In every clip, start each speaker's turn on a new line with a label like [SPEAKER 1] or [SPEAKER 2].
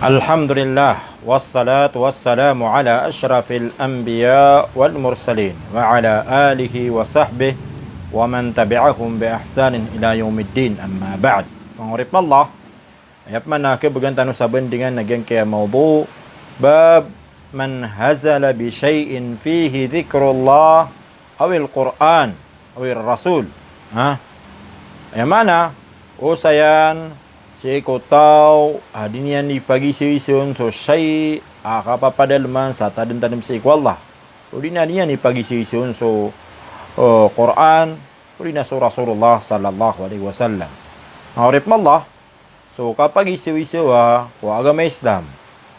[SPEAKER 1] Alhamdulillah wassalatu wassalamu ala asyrafil anbiya wal mursalin wa ala alihi wa sahbihi wa man tabi'ahum bi ihsanin ila yaumiddin, amma ba'd. Pangurip Allah ayat mana ke bergantan saben dengan nagian ke mawdu bab man hazala bi syai'in fihi dzikrullah awil Qur'an awil Rasul. Yang mana usayan si ko tao adinian ni pagi siwisun so syai kapapadalman sa tadem-tadem si ko Allah. Udina niya ni pagi siwisun so Quran, udina so Rasulullah sallallahu alaihi wasallam. Ngorip Allah so kapag isiwisawa ko agama Islam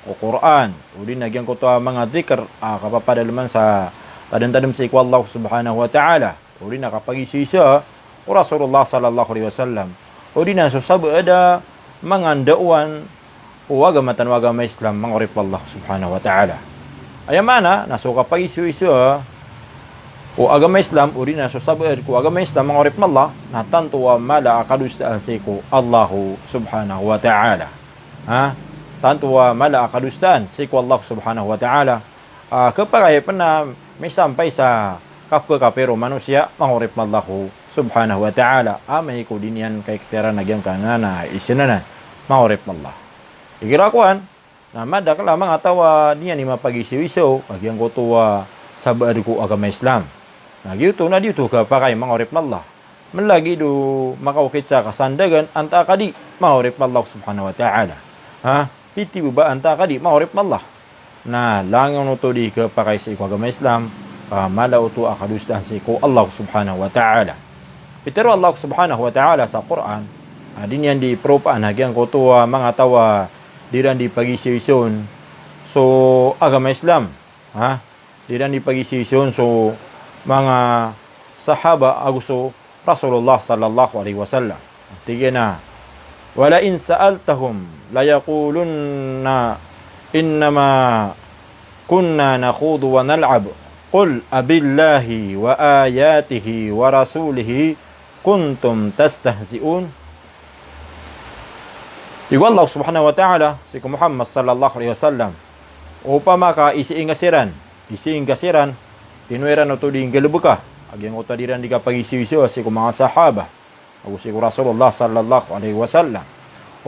[SPEAKER 1] o Quran, udina gyang ko to mga zikr kapapadalman sa tadem-tadem si ko Allah subhanahu wa ta'ala. Udina kapag isiwisawa ko Rasulullah sallallahu alaihi wasallam. Udina so sabu ada mangandauan wagamatan wagama Islam mangorip Allah subhanahu wa ta'ala. Ayam mana nasuka pagi isu-isu o agama Islam urina so sabar ko agama Islam mangorip Allah na tanto wa mala akadustaan siku Allahu subhanahu wa ta'ala. Tanto wa mala akadustaan siku Allah subhanahu wa ta'ala. Kapag na may sampay sa kapero manusia mangorip Allah subhanahu wa ta'ala. May ko din yan kay kitera nagyang kanana isinanan mangorip Allah. Ikirakuan na madak lamang atawa niya ni mapagisiwiso agyang ko tuwa sa ko agama Islam. Nagyuto na dito ka pakay mangorip Allah. Malagi do makaukit sa kasandagan anta kadi mangorip Allah subhanahu wa ta'ala. Piti ba anta kadi mangorip Allah. Na langang no to di ka pakay sa agama Islam malaw to akadustan sa ko Allah subhanahu wa ta'ala. Pero Allah subhanahu wa ta'ala sa Quran adin yan di propaan hagyang ko to mga tawa diran di pagisiwison so agama Islam. Diran di pagisiwison so mga sahaba aguso Rasulullah sallallahu alaihi wasallam. Tige na wala in sa'altahum la yaqulunna innama kunna nakhudu wa nal'ab qul abillahi wa ayatihi wa rasulihi kuntum tastahzi'un. Tigo Allah subhanahu wa ta'ala si Muhammad sallallahu alaihi wasallam upama ka isiing kasiran tinueran no to ding galubuka agyang utadiran di ka pagisiwiso si mga sahaba o si Rasulullah sallallahu alaihi wasallam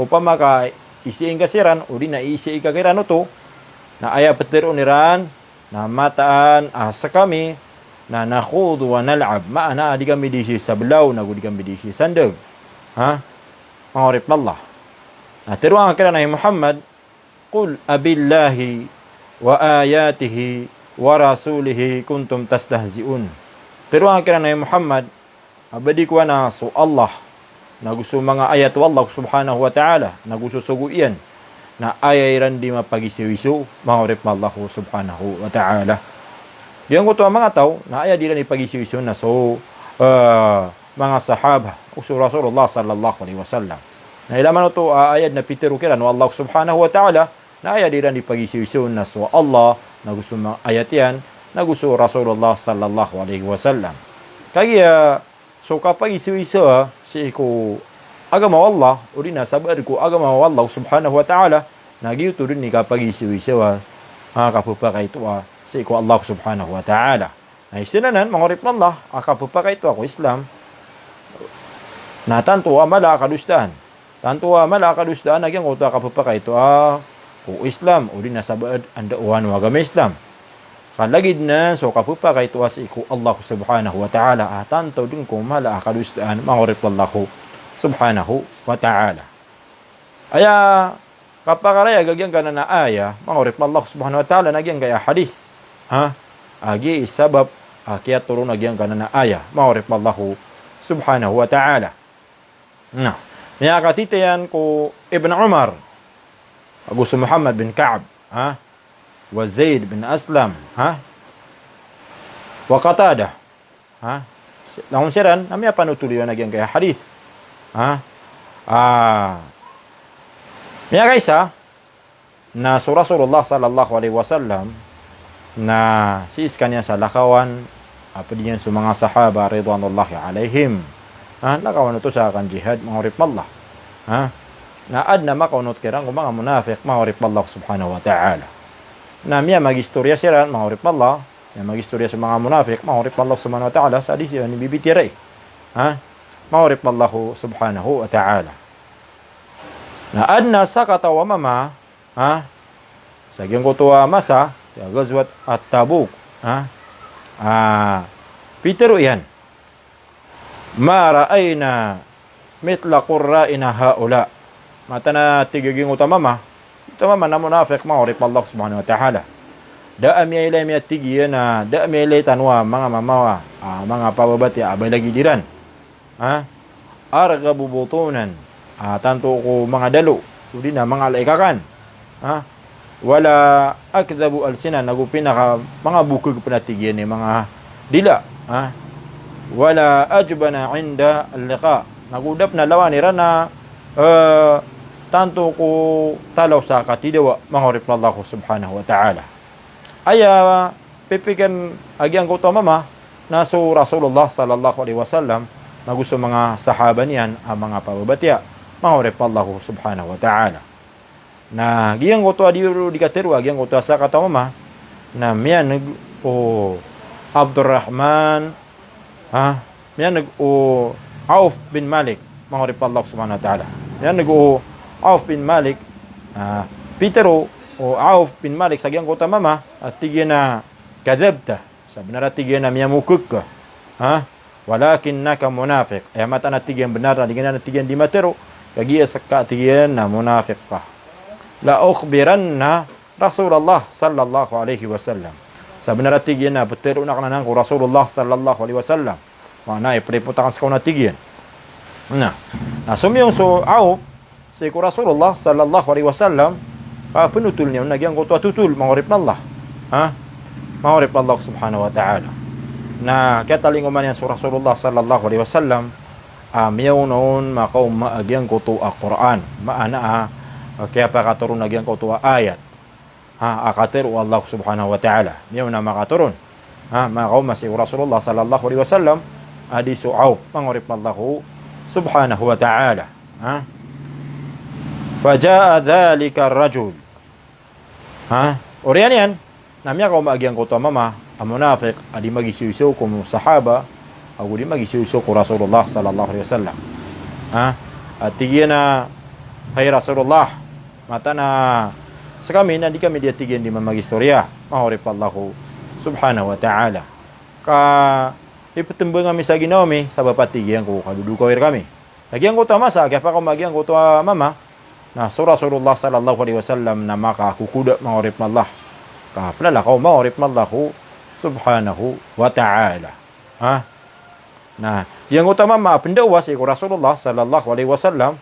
[SPEAKER 1] upama ka isiing kasiran udi na isi ikakiran no to na aya petero niran na mataan sa kami na nakhudu wa nal'ab maana di kami di sablaw na di kami di sandag mangorip Allah. Teruang kira nahi Muhammad qul abillahi wa ayatihi wa rasulihi kuntum tastahzi'un. Teruang kira nahi Muhammad abadi ko na so Allah nagusto mga ayat Allah subhanahu wa ta'ala nagusto suguian na ayairan di mapagisiwiso mangorip Allah subhanahu wa ta'ala. Diyan ko to mga tao na aya di ran ipagisiwiso na so mga sahaba uso Rasulullah sallallahu alaihi wasallam. Na ilaman ito ayat na pitero kiran wa Allah subhanahu wa ta'ala na ayat diran di pagisiwisun na so Allah na gusto mga ayat yan na gusto Rasulullah sallallahu alaihi wasallam. Kaya so kapag isiwiso si ko agama Allah uri na sabar ko agama Allah subhanahu wa ta'ala nagyuto rin ni kapag isiwiso kapupakay ito si ko Allah subhanahu wa ta'ala. Na isinanan mangorip Allah kapupakay ito ako Islam na tanto mala kadustaan. Tanto mala kadustaan nagyang uta kapapakay ito o Islam o din nasabad anda uwan agama Islam. Kalagid na so kapapakay ito si ko Allah subhanahu wa ta'ala tanto din ko mala kadustaan mangorip Allah subhanahu wa ta'ala. Aya kapakaraya gagyang kana na aya mangorip Allah subhanahu wa ta'ala nagyang kaya hadith. Agi sabab kaya turun nagyang kana na aya mangorip Allah subhanahu wa ta'ala. Niya katitayan ko Ibn Umar Agusto Muhammad bin Ka'ab wa Zaid bin Aslam wa Qatadah lahon siran namya panutuliwan nagyang kaya hadith niya kaysa na so Rasulullah sallallahu alaihi wasallam na siis kanya sa lakawan apa diyan sa mga sahaba ridwanullahi alaihim lakawan ito sa akan jihad mangurip Allah na adna makaunot kirang mga munafik mahorip Allah subhanahu wa ta'ala. Na miya magistorya siran mahorip Allah, miya magistorya sa mga munafik mahorip Allah subhanahu wa ta'ala sa hadis ni bibitiray. Mahorip Allah subhanahu wa ta'ala. Na adna sakata wa mama, sa gyang kutuwa masa, sa gazwat at Tabuk, Pitero yan. Ma ra'ayna mitla qurra'ina haula. Mata na tigiging utama na munafik mahorip Allah subhanahu wa ta'ala. Daam ya ilay miya tigiyan na daam ya ilay tanwa mga mamawa, mga pababati abay lagi diran. Argabu butunan, tanto ko mga dalo, hindi na mga laikakan. Wala akdabu alsinan, nagupin na mga bukog panatigyan ni mga dila. Wala ajbana inda al-liqa, nagudap na lawan nira na tanto ko talaw sa katidawa mahorip na Allah subhanahu wa ta'ala. Aya pipikan agyang ko mama na so Rasulullah sallallahu alaihi wasallam na gusto mga sahaba niyan ang mga pababatya mahorip Allah subhanahu wa ta'ala. Na giyang ko to di katerwa giyang ko to sa katamama na miyan Abdurrahman miyan Auf bin Malik mahorip Allah subhanahu wa ta'ala. Miyan Auf bin Malik, Pitero o Auf bin Malik sa giyang kota mama at tigyan na kadabta. Sabi na tigyan na miyamukuk ka. Walakin naka munafik. Ay mata na tigyan benar na tigyan di matero. Kagiya sa tigyan na munafik ka. La ukhbiran na Rasulullah sallallahu alaihi wasallam. Sabi na tigyan na petero na kananang ko Rasulullah sallallahu alaihi wasallam. Mana ipre-putakan sa kauna tigyan. Na sumiyong so Auf si Rasulullah sallallahu alaihi wasallam penutul niya nagyang kutu tutul mahorip Allah. Mahorip Allah subhanahu wa ta'ala. Na kataling man yan Rasulullah sallallahu alaihi wasallam miyaw noon makaw maagyang kutu Quran. Maana kaya pa katurun nagyang kutu ayat. Akatiru Allah subhanahu wa ta'ala. Miyaw na makaturun. Makaw si Rasulullah sallallahu alaihi wasallam adi su'aw mahorip Allah subhanahu wa ta'ala. Faja'a dhalika ar-rajul. Oriyan yan. Namya ko maagyang ko to mama, ang munafik, adi magisiuso ko sahaba, ako di magisiuso ko Rasulullah sallallahu alaihi wasallam. At tigyan na, hay Rasulullah, mata na sa kami, na di kami di tigyan di magistorya. Mahorip Allah subhanahu wa ta'ala. Ipatumbang kami sa ginomi, sa bapatigyan ko, kadudukawir kami. Nagyang ko to masa, kaya pa ko magyang ko to mama, na so Rasulullah sallallahu alaihi wasallam na makakukuda mahorip Allah. Kaplalakaw mahorip Allah subhanahu wa ta'ala. Na yang utama maapindawa si Rasulullah sallallahu alaihi wasallam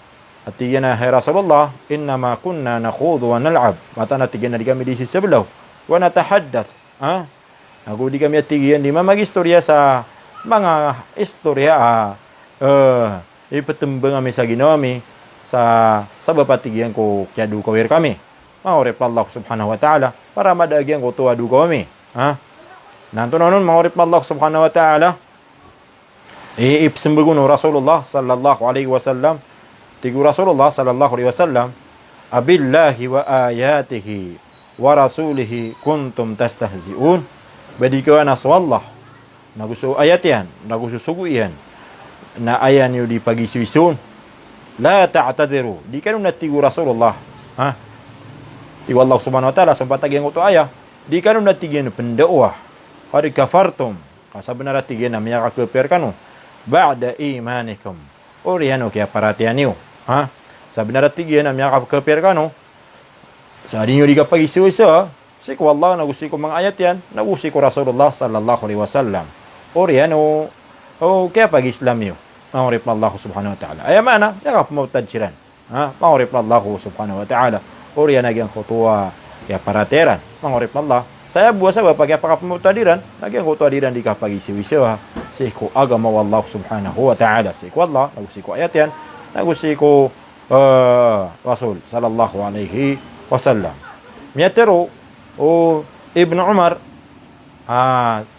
[SPEAKER 1] at tiyan na hay Rasulullah innama kunna nakhudu wa nal'ab. Mata na tiyan na di kami di sisablaw wa natahaddath. Nagudi kami at tiyan di magistorya sa mga istorya ipatumbang kami sa ginami sa bapatigyan ko kaya dukawir kami. Mahorip Allah subhanahu wa ta'ala para madagyan ko tuwa dukawami. Nanto na nun, mahorip Allah subhanahu wa ta'ala iipsimbagun Rasulullah sallallahu alaihi wasallam tigu Rasulullah sallallahu alaihi wasallam abillahi wa ayatihi wa rasulihi kuntum tastahzi'un badikawa na Allah nagusto ayat yan, nagusto sugu yan na ayan yung di pagisiwisun. La ta'tadiru. Di ka nung natigo Rasulullah. Tigo Allah subhanahu wa ta'ala. Sampatagyan ko ito ayah. Di ka nung natigyan pendakwah. Hari kafartum. Kasabi na natigyan na miya kakapir ka no. Ba'da imanikum. O riyan o kaya paratiyan niyo. Sabi na natigyan na miya kakapir ka no. Sa di nyo di ka pag-isiwisa. Siku Allah nagusi ko mga ayat yan. Nagusi ko Rasulullah sallallahu alaihi wasallam. O riyan o kaya pag-Islam niyo. Mahorip na Allah subhanahu wa ta'ala. Ay mana, yakap mautad siran. Mahorip na Allah subhanahu wa ta'ala. Uri yan nagyang kutuwa kaya parateran. Mahorip na Allah. Saya buwa sa pag kapag mautadiran, nagyang kutuwa di kapag isiwisiwa. Siku agama Allah subhanahu wa ta'ala. Siku Allah, nagusiku ayat yan. Nagusiku Rasul sallallahu alaihi wasallam. Miyatero Ibn Umar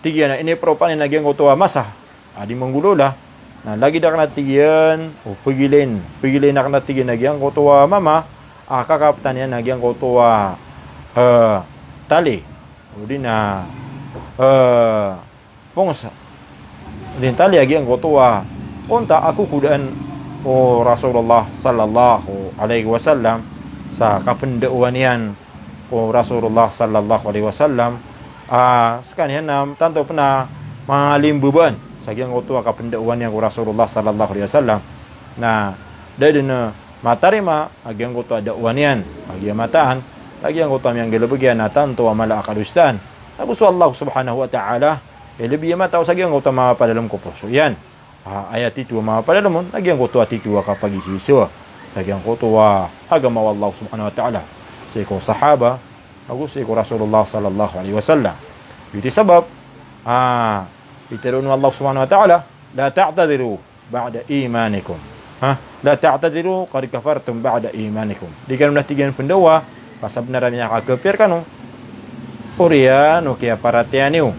[SPEAKER 1] tigyan na inipropan ni nagyang kutuwa masa. Adi manggulula. Nah, lagi dah kena tigian, pigilin nak kena tigian lagi yang kotua mama, kakak pertanian lagi yang kotua tali. Kemudian pongsa. Din tali lagi yang kotua. Unta aku kudaan Rasulullah sallallahu alaihi wasallam sa kapendewanian Rasulullah sallallahu alaihi wasallam sekalian tanto pernah malim beban sagiang kotua kapendewanian Rasulullah sallallahu alaihi wasallam. Nah, dari matarima agiang kotua dakwanian agiang mataan agiang kotua yang gelebegian tanto amala akadustan. Aku Allah subhanahu wa ta'ala lebih mata sagiang kotua ma pada dalam koposuyan. Ayat itu ma pada dalam lagi yang kotua itu ka pagi siswa lagi yang kotua agama Allah subhanahu wa ta'ala seko sahaba aku seko Rasulullah sallallahu alaihi wasallam itu sebab diturun Allah subhanahu wa ta'ala la ta'tadiru ba'da imanikum la ta'tadiru qad kafartum ba'da imanikum dikan udah tiga pendawa pas sebenarnya kafir kanu Orian oke paratianiu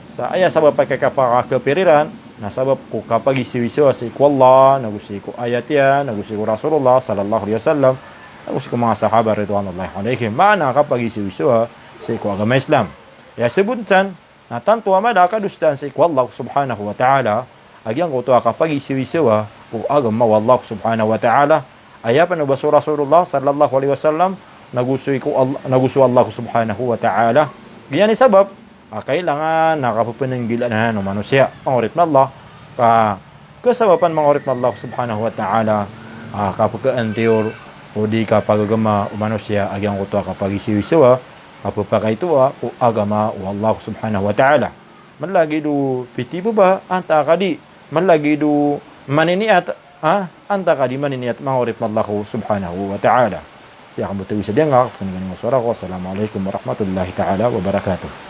[SPEAKER 1] saya sabab pakai kapal kafiriran. Nah, sabab ku kapagi siwiso si ku Allah, nagusi ku ayatnya, nagusi ku Rasulullah sallallahu alaihi wasallam, nagusi ku mga sahabat ridwanullahi alaihim. Mana kapagi siwiso si ku agama Islam. Ya sebutan, na tanto amada kadustan si ku Allah subhanahu wa ta'ala, agyang ku to kapagi siwiso ku agama Allah subhanahu wa ta'ala. Ayapan nabaso Rasulullah sallallahu alaihi wasallam, nagusi Allah subhanahu wa ta'ala. Ganyan sabab kailangan nakapapananggilan ng manusia pangurit na Allah kasabapan mangurit na Allah subhanahu wa ta'ala kapag antiyor o di kapag agama o manusia agyang kuto kapag isiwisawa kapag ito o agama o Allah subhanahu wa ta'ala malagi do pitibo ba anta kadi malagi do maniniat anta kadi maniniat mangurit na Allah subhanahu wa ta'ala siya kamutuwi sa diyan nga kung ganyan mo suara ko. Assalamualaikum warahmatullahi ta'ala wabarakatuh.